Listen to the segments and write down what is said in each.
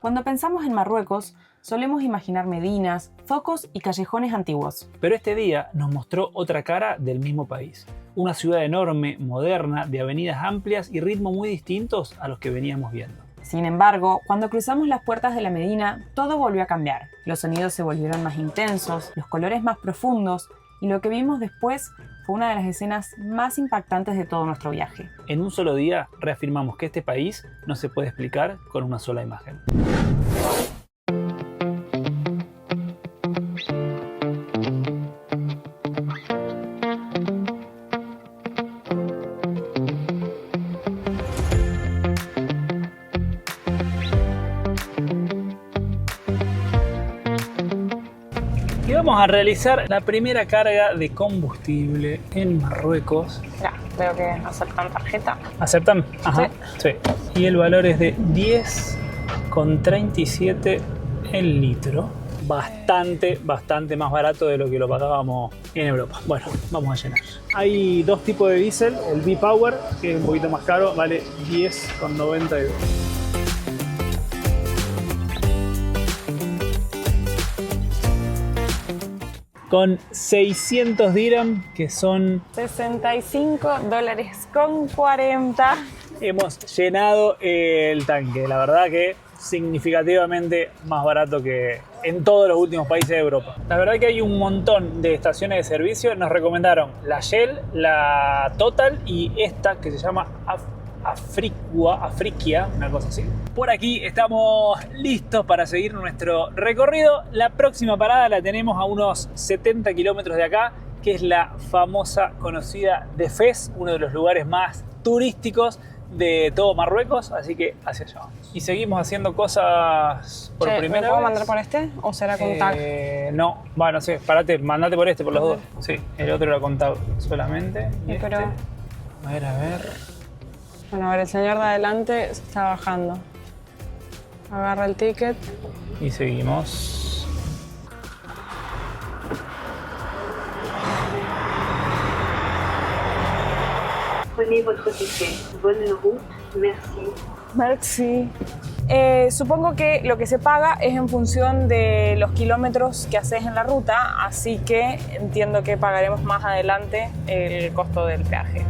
Cuando pensamos en Marruecos, solemos imaginar medinas, zocos y callejones antiguos. Pero este día nos mostró otra cara del mismo país. Una ciudad enorme, moderna, de avenidas amplias y ritmos muy distintos a los que veníamos viendo. Sin embargo, cuando cruzamos las puertas de la Medina, todo volvió a cambiar. Los sonidos se volvieron más intensos, los colores más profundos, y lo que vimos después fue una de las escenas más impactantes de todo nuestro viaje. En un solo día reafirmamos que este país no se puede explicar con una sola imagen. Y vamos a realizar la primera carga de combustible en Marruecos. Ya, veo que aceptan tarjeta. ¿Aceptan? Ajá. Sí. Y el valor es de 10,37 el litro. Bastante más barato de lo que lo pagábamos en Europa. Bueno, vamos a llenar. Hay dos tipos de diésel. El V-Power, que es un poquito más caro, vale 10,92. Con 600 dirham, que son $65.40. hemos llenado el tanque. La verdad que significativamente más barato que en todos los últimos países de Europa. La verdad que hay un montón de estaciones de servicio. Nos recomendaron la Shell, la Total y esta que se llama Afriquia, una cosa así. Por aquí estamos listos para seguir nuestro recorrido. La próxima parada la tenemos a unos 70 kilómetros de acá, que es la famosa, conocida de Fez, uno de los lugares más turísticos de todo Marruecos, así que hacia allá vamos. Y seguimos haciendo cosas por primera vez. ¿Me puedo mandar por este o será con tag? No, bueno, sí, parate, mandate por este, por los dos. Sí, el otro era con tag solamente. Y Sí, pero... A ver. Bueno, a ver, el señor de adelante está bajando. Agarra el ticket. Y seguimos. Prenez votre ticket. Bonne route. Merci. Merci. Supongo que lo que se paga es en función de los kilómetros que haces en la ruta, así que entiendo que pagaremos más adelante el costo del peaje.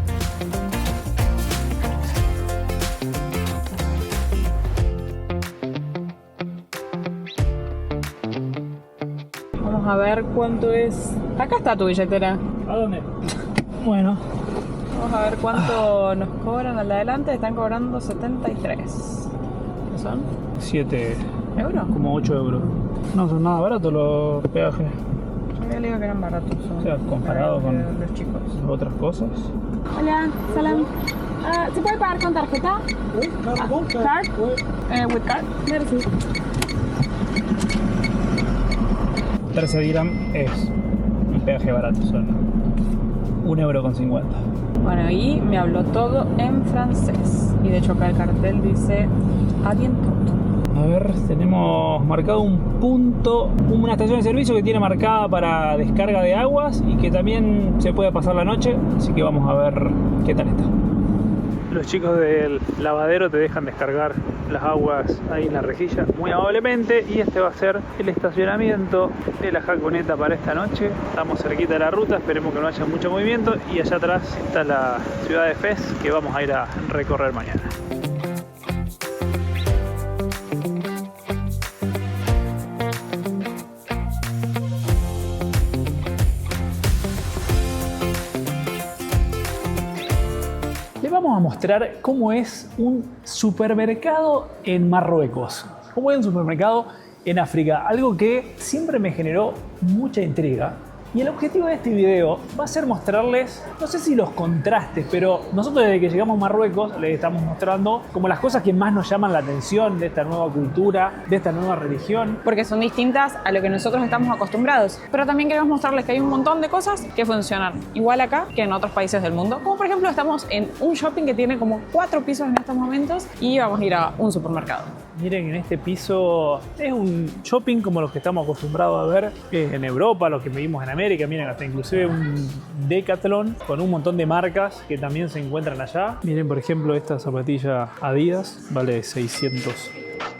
Vamos a ver cuánto es. Acá está tu billetera. ¿A dónde? Bueno. Vamos a ver cuánto nos cobran al de adelante. Están cobrando 73. ¿Qué son? 7, ¿Euros? como 8 euros. No son nada baratos los peajes. Yo había leído que eran baratos. O sea, comparado con los chicos. otras cosas. Hola, salam. ¿Se puede pagar con tarjeta? Card? With card. Merci. 13 dirham es un peaje barato, son 1,50 €. Bueno, y me habló todo en francés. Y de hecho acá el cartel dice "A bientôt". A ver, tenemos marcado un punto, una estación de servicio que tiene marcada para descarga de aguas y que también se puede pasar la noche, así que vamos a ver qué tal está. Los chicos del lavadero te dejan descargar las aguas ahí en la rejilla muy amablemente, y este va a ser el estacionamiento de la Jaconeta para esta noche. Estamos cerquita de la ruta, esperemos que no haya mucho movimiento, y allá atrás está la ciudad de Fez que vamos a ir a recorrer mañana. Vamos a mostrar cómo es un supermercado en Marruecos, cómo es un supermercado en África, algo que siempre me generó mucha intriga. Y el objetivo de este video va a ser mostrarles, no sé si los contrastes, pero nosotros desde que llegamos a Marruecos les estamos mostrando como las cosas que más nos llaman la atención de esta nueva cultura, de esta nueva religión. Porque son distintas a lo que nosotros estamos acostumbrados. Pero también queremos mostrarles que hay un montón de cosas que funcionan igual acá que en otros países del mundo. Como por ejemplo estamos en un shopping que tiene como 4 pisos en estos momentos y vamos a ir a un supermercado. Miren, en este piso es un shopping como los que estamos acostumbrados a ver en Europa, los que vivimos en América. Miren, hasta inclusive un Decathlon con un montón de marcas que también se encuentran allá. Miren, por ejemplo, esta zapatilla Adidas vale 600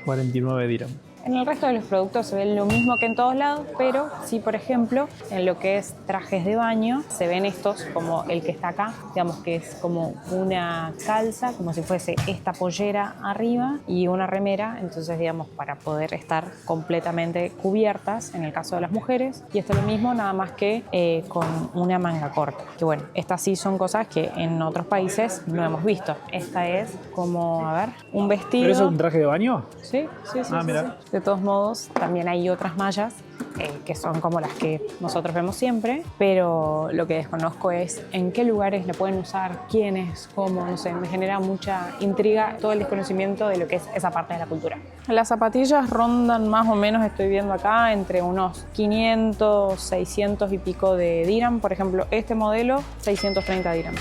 49 dirham. En el resto de los productos se ve lo mismo que en todos lados, pero sí, por ejemplo, en lo que es trajes de baño, se ven estos como el que está acá, digamos que es como una calza, como si fuese esta pollera arriba y una remera, entonces digamos para poder estar completamente cubiertas en el caso de las mujeres, y esto es lo mismo, nada más que con una manga corta, que bueno, estas sí son cosas que en otros países no hemos visto. Esta es como, a ver, un vestido. ¿Pero eso es un traje de baño? Sí. Mira. De todos modos, también hay otras mallas que son como las que nosotros vemos siempre, pero lo que desconozco es en qué lugares la pueden usar, quiénes, cómo, no sé, me genera mucha intriga todo el desconocimiento de lo que es esa parte de la cultura. Las zapatillas rondan más o menos, estoy viendo acá, entre unos 500, 600 y pico de dirham. Por ejemplo, este modelo, 630 dirhams.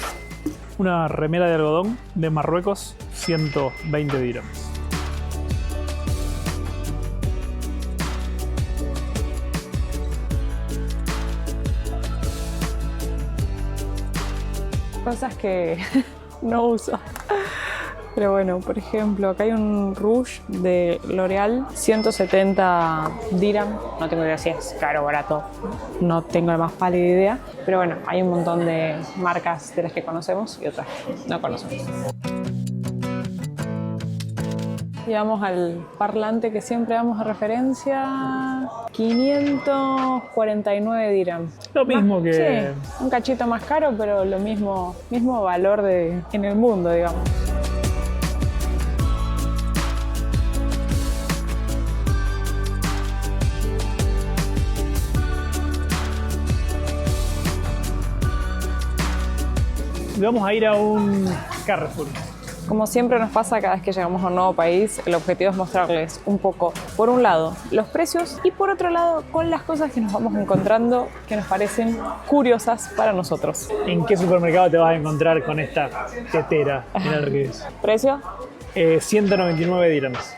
Una remera de algodón de Marruecos, 120 dirhams. Cosas que no uso. Pero bueno, por ejemplo, acá hay un rouge de L'Oreal, 170 dirham. No tengo idea si es caro o barato, no tengo la más pálida idea. Pero bueno, hay un montón de marcas de las que conocemos y otras que no conocemos. Y vamos al parlante que siempre damos a referencia, 549 dirham. Lo mismo que... Sí, un cachito más caro, pero lo mismo valor en el mundo, digamos. Vamos a ir a un Carrefour. Como siempre nos pasa cada vez que llegamos a un nuevo país, el objetivo es mostrarles un poco, por un lado, los precios y por otro lado, con las cosas que nos vamos encontrando que nos parecen curiosas para nosotros. ¿En qué supermercado te vas a encontrar con esta tetera? Mirá lo que es. ¿Precio? 199 dirhams.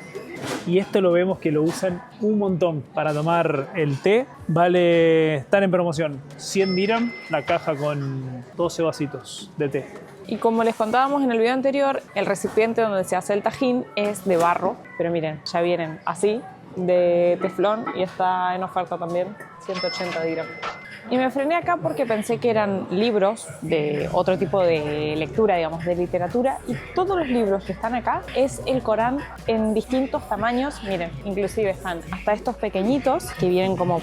Y esto lo vemos que lo usan un montón para tomar el té. Están en promoción, 100 dirham la caja con 12 vasitos de té. Y como les contábamos en el video anterior, el recipiente donde se hace el tajín es de barro, pero miren, ya vienen así, de teflón, y está en oferta también, 180 dirham. Y me frené acá porque pensé que eran libros de otro tipo de lectura, digamos, de literatura, y todos los libros que están acá es el Corán en distintos tamaños. Miren, inclusive están hasta estos pequeñitos que vienen como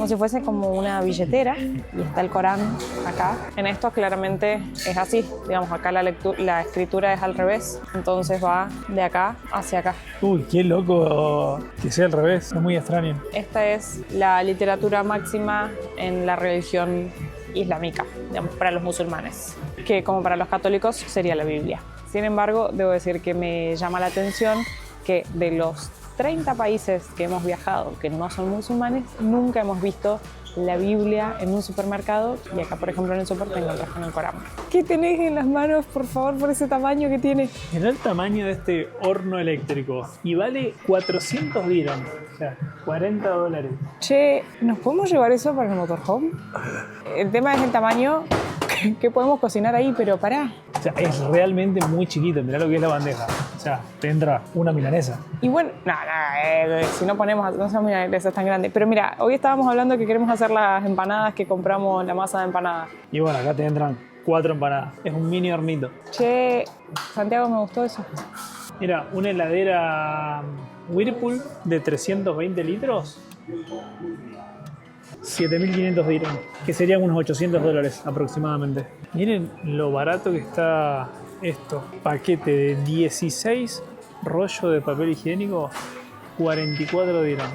si fuese como una billetera, y está el Corán acá. En estos claramente es así, digamos, acá la escritura es al revés, entonces va de acá hacia acá. Uy, qué loco que sea al revés, es muy extraño. Esta es la literatura máxima en la religión islámica, digamos, para los musulmanes, que como para los católicos sería la Biblia. Sin embargo, debo decir que me llama la atención que de los 30 países que hemos viajado que no son musulmanes, nunca hemos visto la Biblia en un supermercado, y acá por ejemplo en el súper te encontrás con el Corán. ¿Qué tenés en las manos, por favor, por ese tamaño que tiene? Mirá el tamaño de este horno eléctrico y vale 400 dirham, o sea, 40 dólares. Che, ¿nos podemos llevar eso para el motorhome? El tema es el tamaño que podemos cocinar ahí, pero pará. O sea, es realmente muy chiquito, mirá lo que es la bandeja. O sea, te entra una milanesa. Y bueno, si no ponemos, no son milanesas tan grandes. Pero mira, hoy estábamos hablando que queremos hacer las empanadas, que compramos la masa de empanadas. Y bueno, acá te entran 4 empanadas. Es un mini hornito. Che, Santiago, me gustó eso. Mira, una heladera Whirlpool de 320 litros. 7.500 dirham, que serían unos 800 dólares aproximadamente. Miren lo barato que está esto. Paquete de 16 rollos de papel higiénico, 44 dirham.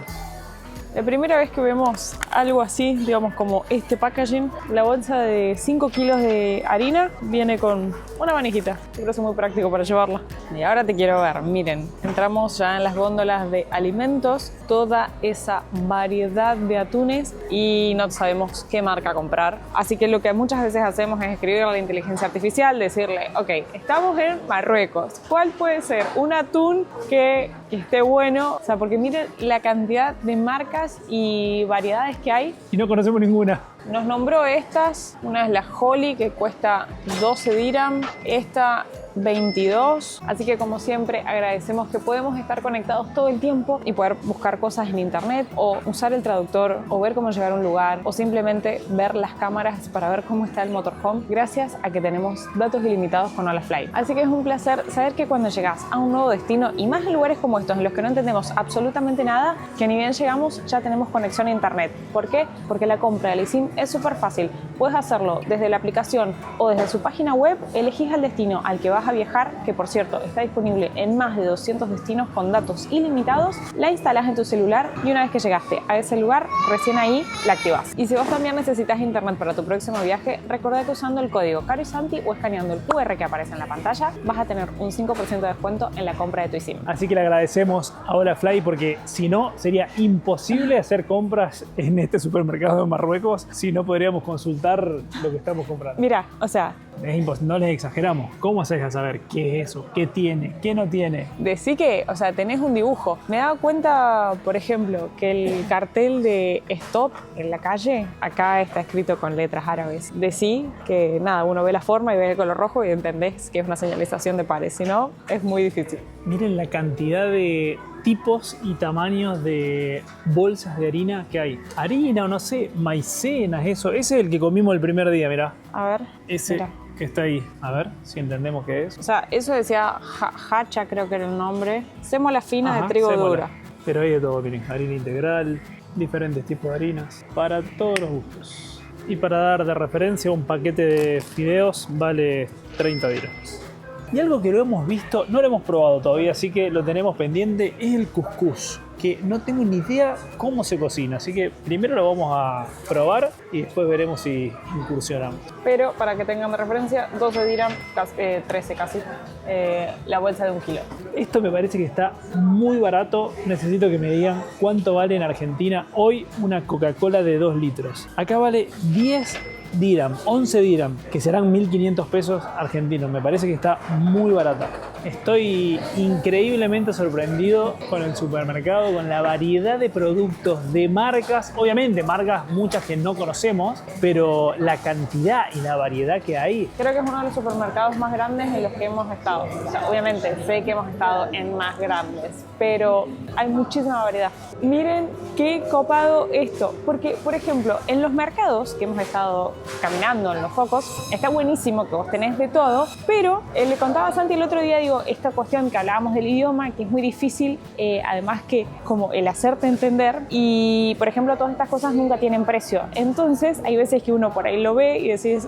La primera vez que vemos algo así, digamos como este packaging, la bolsa de 5 kilos de harina viene con una manijita. Creo que es muy práctico para llevarla. Y ahora te quiero ver, miren, entramos ya en las góndolas de alimentos, toda esa variedad de atunes y no sabemos qué marca comprar. Así que lo que muchas veces hacemos es escribirle a la inteligencia artificial, decirle, ok, estamos en Marruecos, ¿cuál puede ser un atún que esté bueno? O sea, porque miren la cantidad de marcas y variedades que hay. Y no conocemos ninguna. Nos nombró estas, una es la Holly que cuesta 12 dirham, esta 22. Así que como siempre agradecemos que podemos estar conectados todo el tiempo y poder buscar cosas en internet o usar el traductor o ver cómo llegar a un lugar o simplemente ver las cámaras para ver cómo está el motorhome gracias a que tenemos datos ilimitados con Holafly. Así que es un placer saber que cuando llegas a un nuevo destino y más en lugares como estos en los que no entendemos absolutamente nada, que ni bien llegamos ya tenemos conexión a internet. ¿Por qué? Porque la compra del eSIM es súper fácil. Puedes hacerlo desde la aplicación o desde su página web, elegís el destino al que vas a viajar, que por cierto está disponible en más de 200 destinos con datos ilimitados, la instalás en tu celular y una vez que llegaste a ese lugar, recién ahí la activás. Y si vos también necesitas internet para tu próximo viaje, recordá que usando el código CAROYSANTI o escaneando el QR que aparece en la pantalla, vas a tener un 5% de descuento en la compra de tu eSIM. Así que le agradecemos a Holafly porque si no, sería imposible hacer compras en este supermercado de Marruecos si no podríamos consultar lo que estamos comprando. Mira, o sea, No les exageramos. ¿Cómo haces a saber qué es eso? ¿Qué tiene? ¿Qué no tiene? decí que, o sea, tenés un dibujo. Me he dado cuenta, por ejemplo, que el cartel de stop en la calle, acá está escrito con letras árabes. Decí que, nada, uno ve la forma y ve el color rojo y entendés que es una señalización de pares. Si no, es muy difícil. Miren la cantidad de tipos y tamaños de bolsas de harina que hay. Harina o no sé, maicenas, eso. Ese es el que comimos el primer día, mirá. A ver, Ese mira. que está ahí. A ver si entendemos qué es. O sea, eso decía hacha, creo que era el nombre. Sémola fina Ajá, de trigo sémola. dura. Pero hay de todo, miren. Harina integral, diferentes tipos de harinas, para todos los gustos. Y para dar de referencia, un paquete de fideos vale 30 dirhams. Y algo que lo hemos visto, no lo hemos probado todavía, así que lo tenemos pendiente, es el cuscús, que no tengo ni idea cómo se cocina, así que primero lo vamos a probar y después veremos si incursionamos. Pero para que tengan de referencia, 12 dirham, 13 casi, la bolsa de 1 kilo. Esto me parece que está muy barato. Necesito que me digan cuánto vale en Argentina hoy una Coca-Cola de 2 litros. Acá vale 10 dirham, 11 dirham, que serán 1.500 pesos argentinos. Me parece que está muy barata. Estoy increíblemente sorprendido con el supermercado, con la variedad de productos, de marcas, obviamente marcas muchas que no conocemos, pero la cantidad y la variedad que hay. Creo que es uno de los supermercados más grandes en los que hemos estado. O sea, obviamente sé que hemos estado en más grandes, pero hay muchísima variedad. Miren qué copado esto, porque por ejemplo en los mercados que hemos estado caminando en los focos, está buenísimo que vos tenés de todo, pero le contaba a Santi el otro día, digo, esta cuestión que hablábamos del idioma, que es muy difícil, además que como el hacerte entender, y por ejemplo todas estas cosas nunca tienen precio, entonces hay veces que uno por ahí lo ve y decís,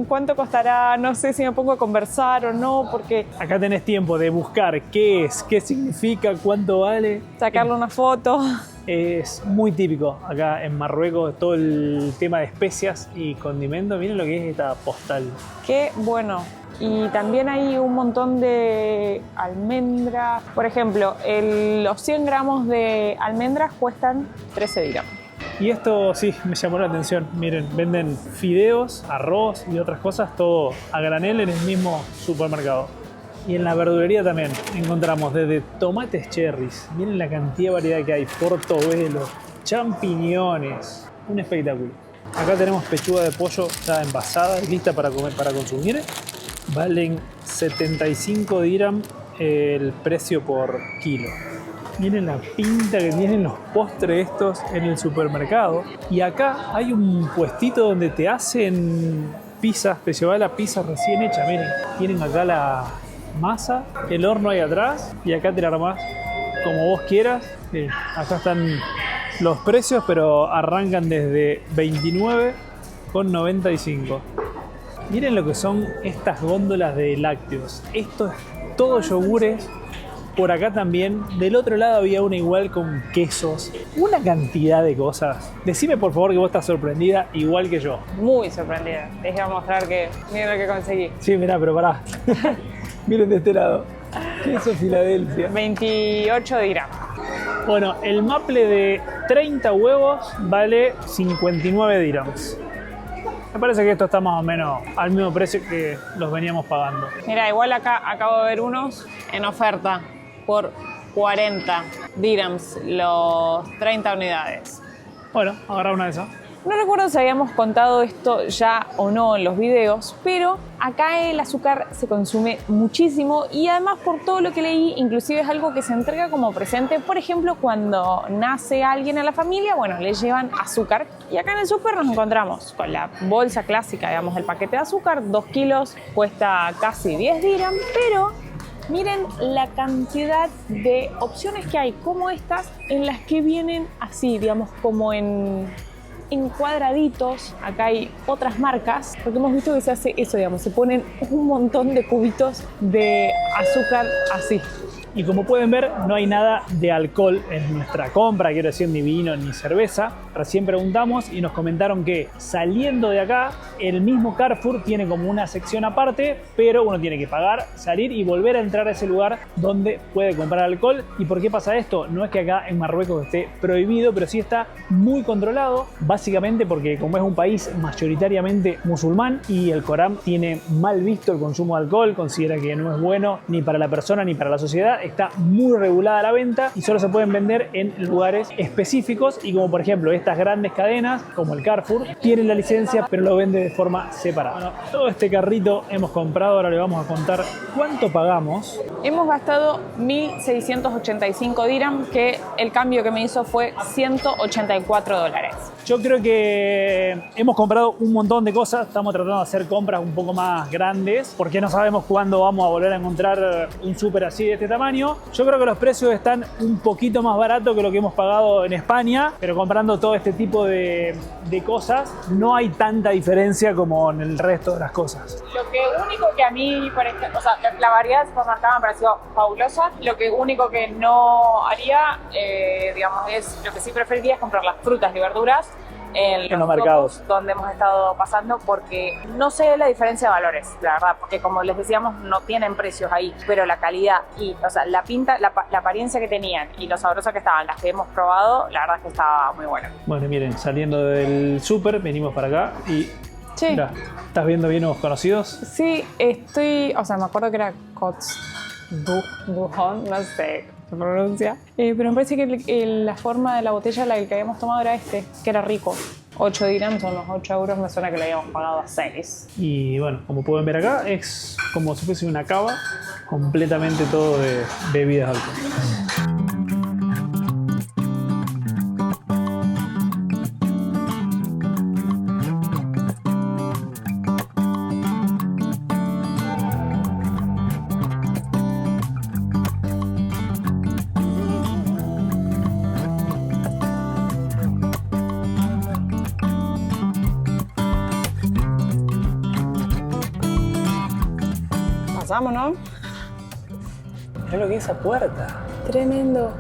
¿cuánto costará? No sé si me pongo a conversar o no, porque Acá tenés tiempo de buscar qué es, qué significa, cuánto vale. sacarle una foto. Es muy típico acá en Marruecos todo el tema de especias y condimentos. Miren lo que es esta postal. Qué bueno. Y también hay un montón de almendras. Por ejemplo, los 100 gramos de almendras cuestan 13 dirham. Y esto sí me llamó la atención. Miren, venden fideos, arroz y otras cosas, todo a granel en el mismo supermercado. Y en la verdulería también encontramos desde tomates cherries, miren la cantidad de variedad que hay, portobelo, champiñones, un espectáculo. Acá tenemos pechuga de pollo ya envasada y lista para comer, para consumir. Valen 75 dirham el precio por kilo. Miren la pinta que tienen los postres estos en el supermercado. Y acá hay un puestito donde te hacen pizzas, te lleva la pizza recién hecha. Miren, tienen acá la masa, el horno ahí atrás y acá te la armás como vos quieras. Miren, acá están los precios, pero arrancan desde 29,95. Miren lo que son estas góndolas de lácteos. Esto es todo yogures. Por acá también, del otro lado había una igual con quesos. Una cantidad de cosas. Decime por favor que vos estás sorprendida igual que yo. Muy sorprendida. Les voy a mostrar que miren lo que conseguí. Sí, mirá, pero pará. Miren de este lado. Queso Filadelfia. 28 dirham. Bueno, el maple de 30 huevos vale 59 dirhams. Me parece que esto está más o menos al mismo precio que los veníamos pagando. Mira, igual acá acabo de ver unos en oferta por 40 dirhams los 30 unidades. Bueno, agarra una de esas. No recuerdo si habíamos contado esto ya o no en los videos, pero acá el azúcar se consume muchísimo y además por todo lo que leí, inclusive es algo que se entrega como presente. Por ejemplo, cuando nace alguien en la familia, bueno, le llevan azúcar y acá en el súper nos encontramos con la bolsa clásica, digamos, el paquete de azúcar, 2 kilos, cuesta casi 10 dirham, pero miren la cantidad de opciones que hay como estas en las que vienen así, digamos, como en cuadraditos. Acá hay otras marcas, porque hemos visto que se hace eso, digamos, se ponen un montón de cubitos de azúcar así. Y como pueden ver, no hay nada de alcohol en nuestra compra, quiero decir, ni vino ni cerveza. Recién preguntamos y nos comentaron que saliendo de acá, el mismo Carrefour tiene como una sección aparte, pero uno tiene que pagar, salir y volver a entrar a ese lugar donde puede comprar alcohol. ¿Y por qué pasa esto? No es que acá en Marruecos esté prohibido, pero sí está muy controlado, básicamente porque como es un país mayoritariamente musulmán y el Corán tiene mal visto el consumo de alcohol, considera que no es bueno ni para la persona ni para la sociedad, está muy regulada la venta y solo se pueden vender en lugares específicos, y como por ejemplo estas grandes cadenas como el Carrefour tienen la licencia pero lo vende de forma separada. Bueno, todo este carrito hemos comprado, ahora le vamos a contar cuánto pagamos. Hemos gastado 1.685 dirham, que el cambio que me hizo fue $184. Yo creo que hemos comprado un montón de cosas, estamos tratando de hacer compras un poco más grandes porque no sabemos cuándo vamos a volver a encontrar un súper así de este tamaño. Yo creo que los precios están un poquito más baratos que lo que hemos pagado en España, pero comprando todo este tipo de cosas no hay tanta diferencia como en el resto de las cosas. Lo que único que a mí, o sea, la variedad de supermercado me pareció fabulosa. Lo que único que no haría, digamos, es lo que sí preferiría es comprar las frutas y verduras en los mercados donde hemos estado pasando, porque no sé la diferencia de valores, la verdad, porque como les decíamos no tienen precios ahí, pero la calidad y, o sea, la pinta, la apariencia que tenían y lo sabrosas que estaban las que hemos probado, la verdad es que estaba muy bueno. Bueno, miren, saliendo del súper venimos para acá y sí. Mira, ¿estás viendo bien los conocidos? Sí, o sea, me acuerdo que era Cots Duhon, no sé se pronuncia, pero me parece que la forma de la botella la que habíamos tomado era que era rico. 8 dirhams son los 8 euros, me suena que le habíamos pagado a 6. Y bueno, como pueden ver acá, es como si fuese una cava, completamente todo de bebidas alcohólicas. Vámonos. Mirá lo que es esa puerta. Tremendo.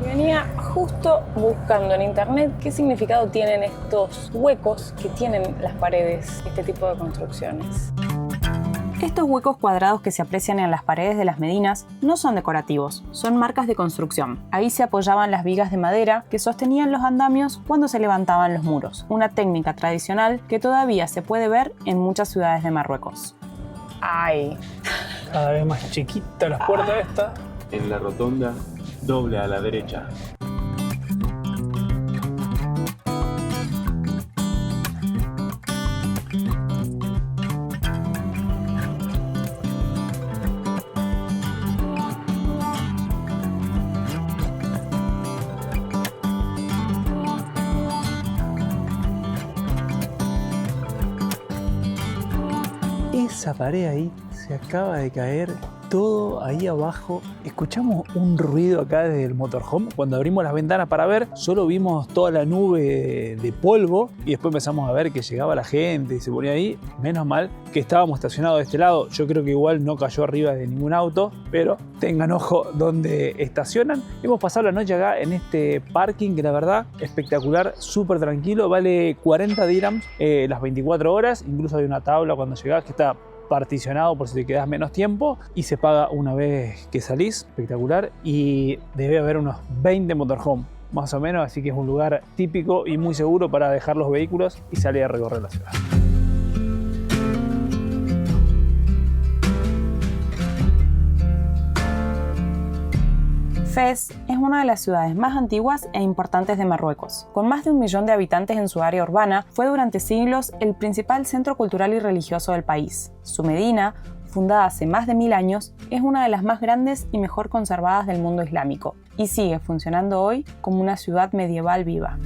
Venía justo buscando en internet qué significado tienen estos huecos que tienen las paredes, este tipo de construcciones. Estos huecos cuadrados que se aprecian en las paredes de las medinas no son decorativos, son marcas de construcción. Ahí se apoyaban las vigas de madera que sostenían los andamios cuando se levantaban los muros, una técnica tradicional que todavía se puede ver en muchas ciudades de Marruecos. ¡Ay! Cada vez más chiquita la puerta esta. En la rotonda, doble a la derecha. Esa pared ahí se acaba de caer, todo ahí abajo. Escuchamos un ruido acá desde el motorhome. Cuando abrimos las ventanas para ver, solo vimos toda la nube de polvo y después empezamos a ver que llegaba la gente y se ponía ahí. Menos mal que estábamos estacionados de este lado. Yo creo que igual no cayó arriba de ningún auto, pero tengan ojo donde estacionan. Hemos pasado la noche acá en este parking que la verdad espectacular, súper tranquilo. Vale 40 dirhams las 24 horas. Incluso hay una tabla cuando llegás que está particionado por si te quedas menos tiempo y se paga una vez que salís, espectacular, y debe haber unos 20 motorhome más o menos, así que es un lugar típico y muy seguro para dejar los vehículos y salir a recorrer la ciudad. Fez es una de las ciudades más antiguas e importantes de Marruecos. Con más de 1 millón de habitantes en su área urbana, fue durante siglos el principal centro cultural y religioso del país. Su Medina, fundada hace más de 1000 años, es una de las más grandes y mejor conservadas del mundo islámico, y sigue funcionando hoy como una ciudad medieval viva.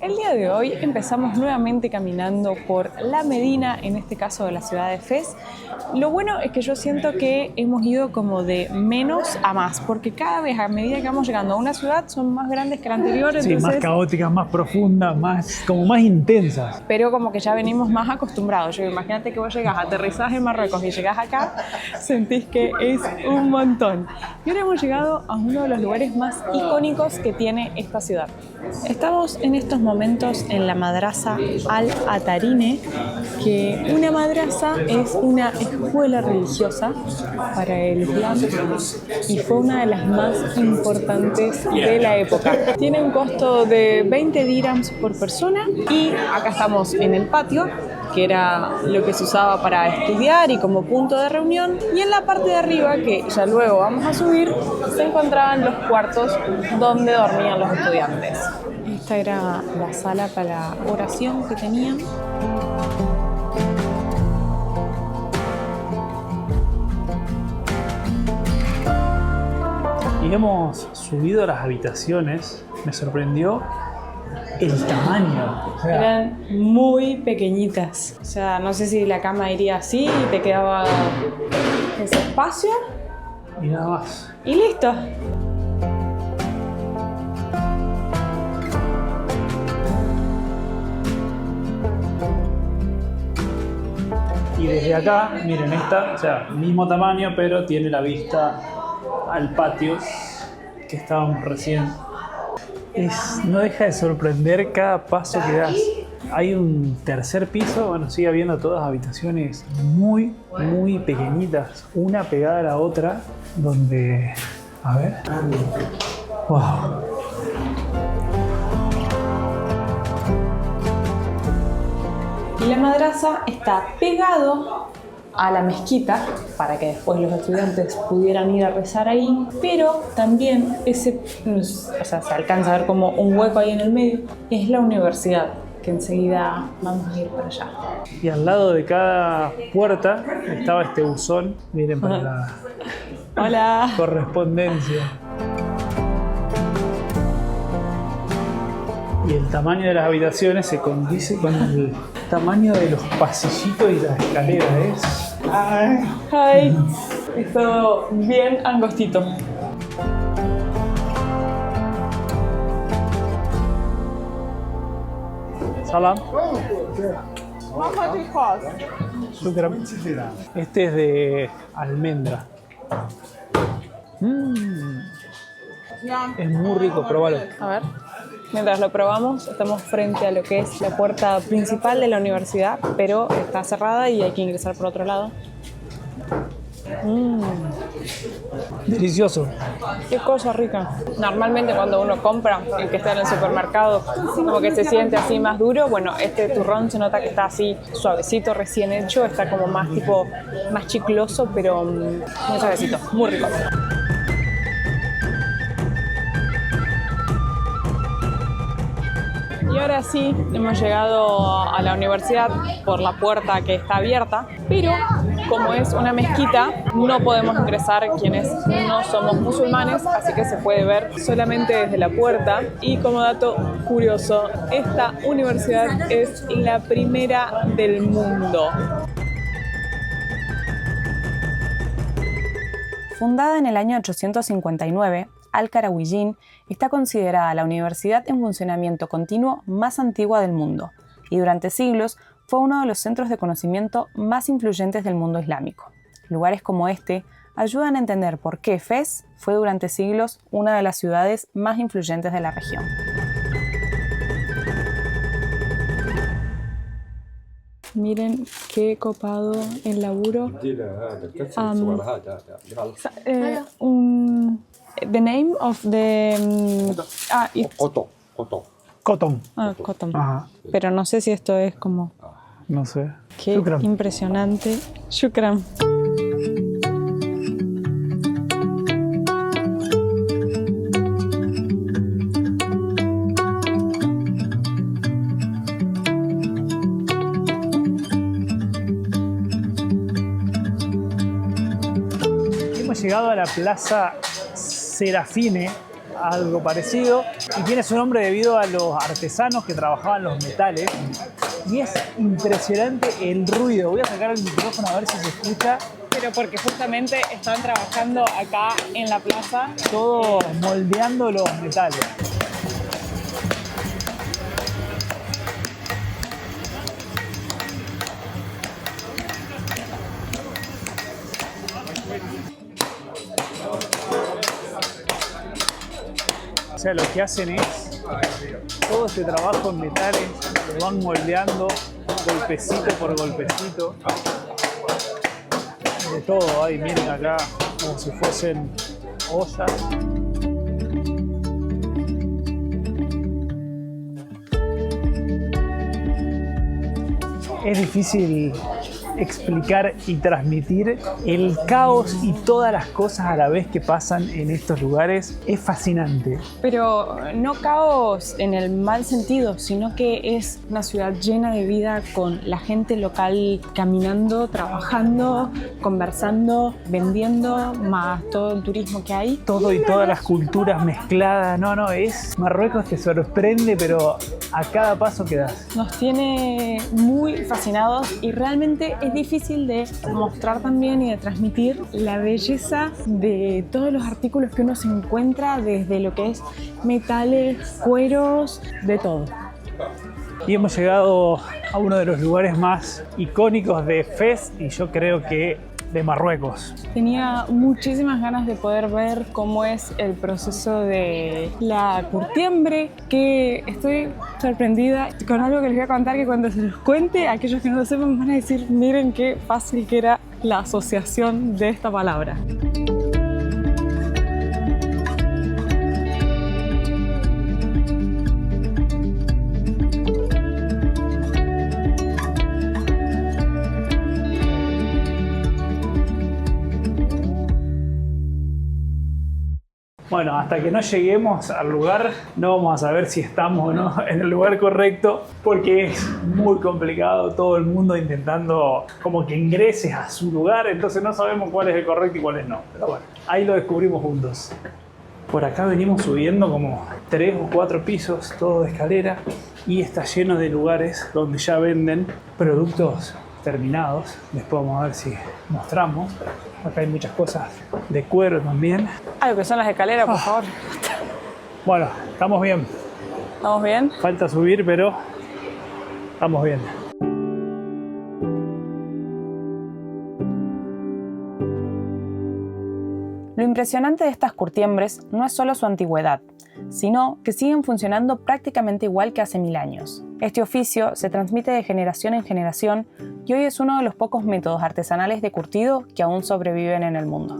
El día de hoy empezamos nuevamente caminando por la Medina, en este caso de la ciudad de Fez. Lo bueno es que yo siento que hemos ido como de menos a más, porque cada vez a medida que vamos llegando a una ciudad son más grandes que la anterior. Sí, entonces, más caóticas, más profundas, como más intensas. pero como que ya venimos más acostumbrados. Yo imagínate que vos llegás, aterrizás en Marruecos y llegás acá, sentís que es un montón. Y ahora hemos llegado a uno de los lugares más icónicos que tiene esta ciudad. Estamos en estos momentos en la madrasa Al-Atarine, que una madrasa es una escuela religiosa para el Islam y fue una de las más importantes de la época. Tiene un costo de 20 dirhams por persona y acá estamos en el patio, que era lo que se usaba para estudiar y como punto de reunión, y en la parte de arriba, que ya luego vamos a subir, se encontraban los cuartos donde dormían los estudiantes. Esta era la sala para oración que tenían. Y hemos subido a las habitaciones. Me sorprendió el tamaño. O sea, Eran muy pequeñitas. O sea, no sé si la cama iría así y te quedaba ese espacio y nada más. y listo. Y desde acá, miren, esta, o sea, mismo tamaño, pero tiene la vista al patio que estábamos recién. No deja de sorprender cada paso que das. Hay un tercer piso, bueno, sigue habiendo todas habitaciones muy, muy pequeñitas, una pegada a la otra, donde, a ver, wow. Y la madrasa está pegado a la mezquita para que después los estudiantes pudieran ir a rezar ahí, pero también se alcanza a ver como un hueco ahí en el medio, es la universidad, que enseguida vamos a ir para allá. Y al lado de cada puerta estaba este buzón, miren, para la Hola. correspondencia. Y el tamaño de las habitaciones se condice con el tamaño de los pasillitos y las escaleras. Hi. Es todo bien angostito. Salam. Shukran. Este es de almendra. Es muy rico, probalo. A ver. Mientras lo probamos, estamos frente a lo que es la puerta principal de la universidad, pero está cerrada y hay que ingresar por otro lado. Delicioso. Qué cosa rica. Normalmente cuando uno compra el que está en el supermercado, como que se siente así más duro. Bueno, este turrón se nota que está así suavecito, recién hecho. Está como más tipo, más chicloso, pero muy suavecito. Muy rico. Y ahora sí, hemos llegado a la universidad por la puerta que está abierta, pero como es una mezquita, no podemos ingresar quienes no somos musulmanes, así que se puede ver solamente desde la puerta. Y como dato curioso, esta universidad es la primera del mundo. Fundada en el año 859, Al-Qarawiyyin está considerada la universidad en funcionamiento continuo más antigua del mundo y durante siglos fue uno de los centros de conocimiento más influyentes del mundo islámico. Lugares como este ayudan a entender por qué Fez fue durante siglos una de las ciudades más influyentes de la región. Miren qué copado el laburo. The name of the... it's... Cotton. Cotton. Ajá. Pero no sé si esto es como... No sé. Qué Shukran. impresionante. Shukran. la Plaza Serafine, algo parecido, y tiene su nombre debido a los artesanos que trabajaban los metales. Y es impresionante el ruido. Voy a sacar el micrófono a ver si se escucha. Pero porque justamente están trabajando acá en la plaza. Todos moldeando los metales. O sea, lo que hacen es todo este trabajo en metales, lo van moldeando golpecito por golpecito. De todo, ahí miren acá, como si fuesen ollas. Es difícil explicar y transmitir el caos y todas las cosas a la vez que pasan en estos lugares. Es fascinante. Pero no caos en el mal sentido, sino que es una ciudad llena de vida con la gente local caminando, trabajando, conversando, vendiendo, más todo el turismo que hay. Todo y todas las culturas mezcladas. No, es Marruecos te sorprende, pero a cada paso que das. Nos tiene muy fascinados y realmente es difícil de mostrar también y de transmitir la belleza de todos los artículos que uno se encuentra, desde lo que es metales, cueros, de todo. Y hemos llegado a uno de los lugares más icónicos de Fez y yo creo que de Marruecos. Tenía muchísimas ganas de poder ver cómo es el proceso de la curtiembre, que estoy sorprendida con algo que les voy a contar, que cuando se los cuente, aquellos que no lo sepan van a decir, miren qué fácil que era la asociación de esta palabra. Bueno, hasta que no lleguemos al lugar no vamos a saber si estamos o no en el lugar correcto, porque es muy complicado, todo el mundo intentando como que ingreses a su lugar, entonces no sabemos cuál es el correcto y cuál es no. Pero bueno, ahí lo descubrimos juntos. Por acá venimos subiendo como 3 o 4 pisos, todo de escalera, y está lleno de lugares donde ya venden productos terminados. Después vamos a ver si mostramos. Acá hay muchas cosas de cuero también. Ah, lo que son las escaleras, por favor. Bueno, estamos bien. ¿Estamos bien? Falta subir, pero estamos bien. Lo impresionante de estas curtiembres no es solo su antigüedad, sino que siguen funcionando prácticamente igual que hace 1000 años. Este oficio se transmite de generación en generación y hoy es uno de los pocos métodos artesanales de curtido que aún sobreviven en el mundo.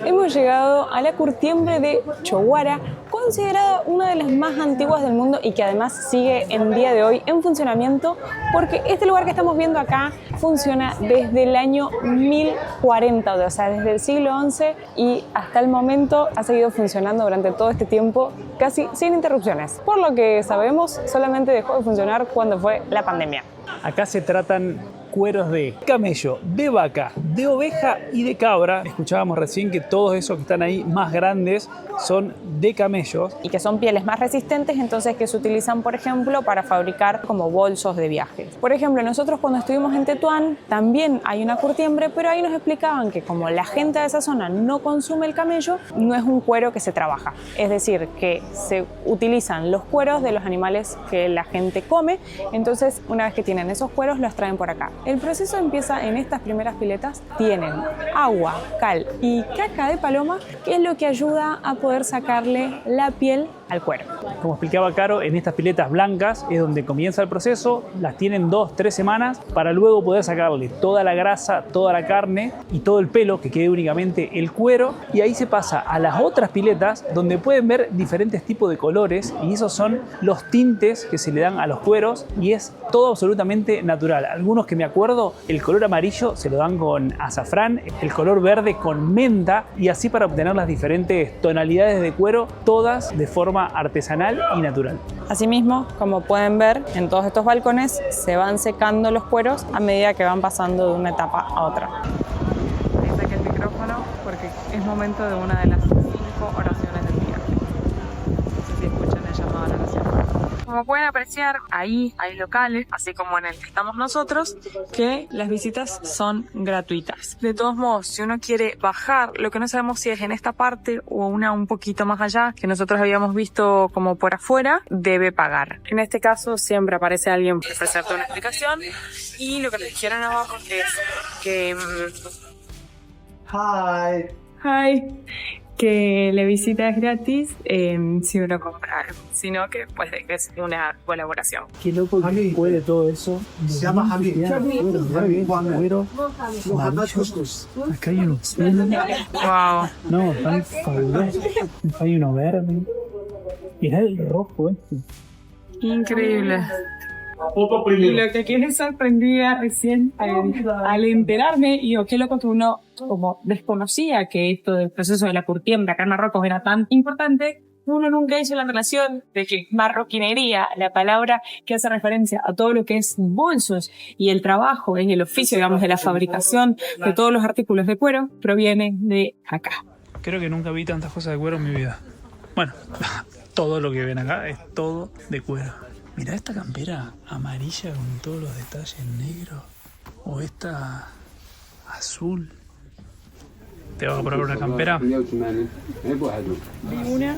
Hemos llegado a la curtiembre de Choguara, considerada una de las más antiguas del mundo y que además sigue en día de hoy en funcionamiento, porque este lugar que estamos viendo acá funciona desde el año 1040, o sea, desde el siglo XI, y hasta el momento ha seguido funcionando durante todo este tiempo casi sin interrupciones. Por lo que sabemos, solamente dejó de funcionar cuando fue la pandemia. Acá se tratan cueros de camello, de vaca, de oveja y de cabra. Escuchábamos recién que todos esos que están ahí más grandes son de camellos. Y que son pieles más resistentes, entonces que se utilizan, por ejemplo, para fabricar como bolsos de viaje. Por ejemplo, nosotros cuando estuvimos en Tetuán también hay una curtiembre, pero ahí nos explicaban que como la gente de esa zona no consume el camello, no es un cuero que se trabaja. Es decir, que se utilizan los cueros de los animales que la gente come, entonces una vez que tienen esos cueros los traen por acá. El proceso empieza en estas primeras piletas. Tienen agua, cal y caca de paloma, que es lo que ayuda a poder sacarle la piel al cuero. Como explicaba Caro, en estas piletas blancas es donde comienza el proceso, las tienen 2-3 semanas para luego poder sacarle toda la grasa, toda la carne y todo el pelo, que quede únicamente el cuero, y ahí se pasa a las otras piletas donde pueden ver diferentes tipos de colores, y esos son los tintes que se le dan a los cueros, y es todo absolutamente natural. Algunos que me acuerdo, el color amarillo se lo dan con azafrán, el color verde con menta, y así para obtener las diferentes tonalidades de cuero, todas de forma artesanal y natural. Asimismo, como pueden ver, en todos estos balcones se van secando los cueros a medida que van pasando de una etapa a otra. Ahí saqué el micrófono porque es momento de una de las 5 oraciones del día. No sé si escuchan el llamado a la oración. Como pueden apreciar, ahí hay locales, así como en el que estamos nosotros, que las visitas son gratuitas. De todos modos, si uno quiere bajar, lo que no sabemos si es en esta parte o una un poquito más allá, que nosotros habíamos visto como por afuera, debe pagar. En este caso, siempre aparece alguien para ofrecerte una explicación, y lo que nos dijeron abajo es que... que la visita es gratis si uno compra algo, sino que pues es una colaboración. Qué loco que puede todo eso. Se llama Javier. Cuero, amarillos. Acá hay unos. Wow. No, están fabulosos. Hay uno verde. Mirá el rojo este. Increíble. Y lo que aquí me sorprendía recién al enterarme, y qué loco que uno como desconocía que esto del proceso de la curtiembre acá en Marruecos era tan importante, uno nunca hizo la relación de que marroquinería, la palabra que hace referencia a todo lo que es bolsos y el trabajo, es el oficio, digamos, de la fabricación de todos los artículos de cuero, proviene de acá. Creo que nunca vi tantas cosas de cuero en mi vida. Bueno, todo lo que ven acá es todo de cuero. Mirá esta campera amarilla con todos los detalles negros. O esta azul. ¿Te vas a probar una campera? Vi una.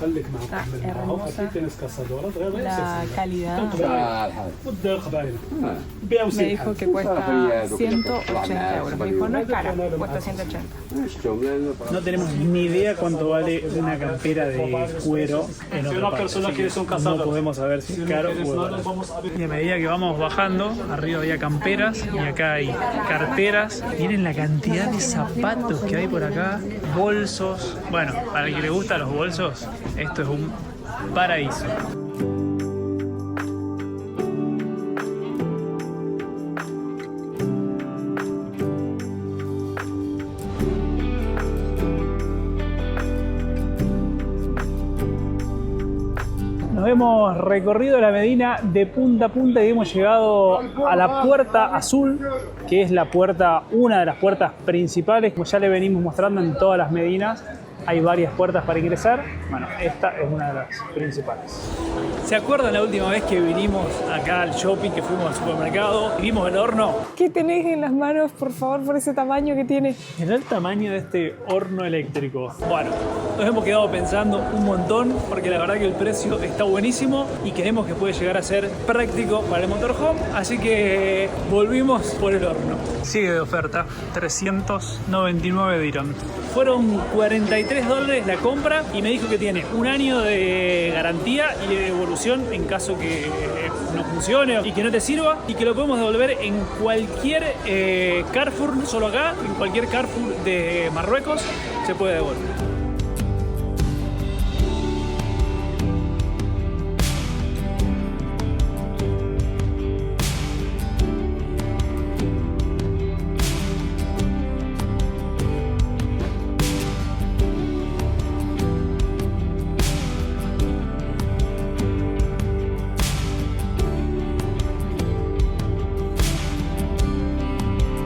Está hermosa la calidad. Me dijo que cuesta 180 euros. Me dijo, no es cara, cuesta 180. No tenemos ni idea cuánto vale una campera de cuero en otra parte. No podemos saber si es caro o barato. Y a medida que vamos bajando, arriba había camperas y acá hay carteras. Miren la cantidad de zapatos que hay por acá, bolsos. Bueno, para el que le gustan los bolsos, esto es un paraíso. Nos hemos recorrido la Medina de punta a punta y hemos llegado a la Puerta Azul, que es la puerta, una de las puertas principales, como ya le venimos mostrando en todas las Medinas. Hay varias puertas para ingresar. Bueno, esta es una de las principales. ¿Se acuerdan la última vez que vinimos acá al shopping, que fuimos al supermercado y vimos el horno? ¿Qué tenés en las manos, por favor, por ese tamaño que tiene? Mirá el tamaño de este horno eléctrico. Bueno, nos hemos quedado pensando un montón porque la verdad que el precio está buenísimo y creemos que puede llegar a ser práctico para el motorhome, así que volvimos por el horno. Sigue de oferta, 399 dirham. Fueron $43 la compra y me dijo que tiene un año de garantía y de devolución en caso que no funcione y que no te sirva, y que lo podemos devolver en cualquier Carrefour, no solo acá, en cualquier Carrefour de Marruecos se puede devolver.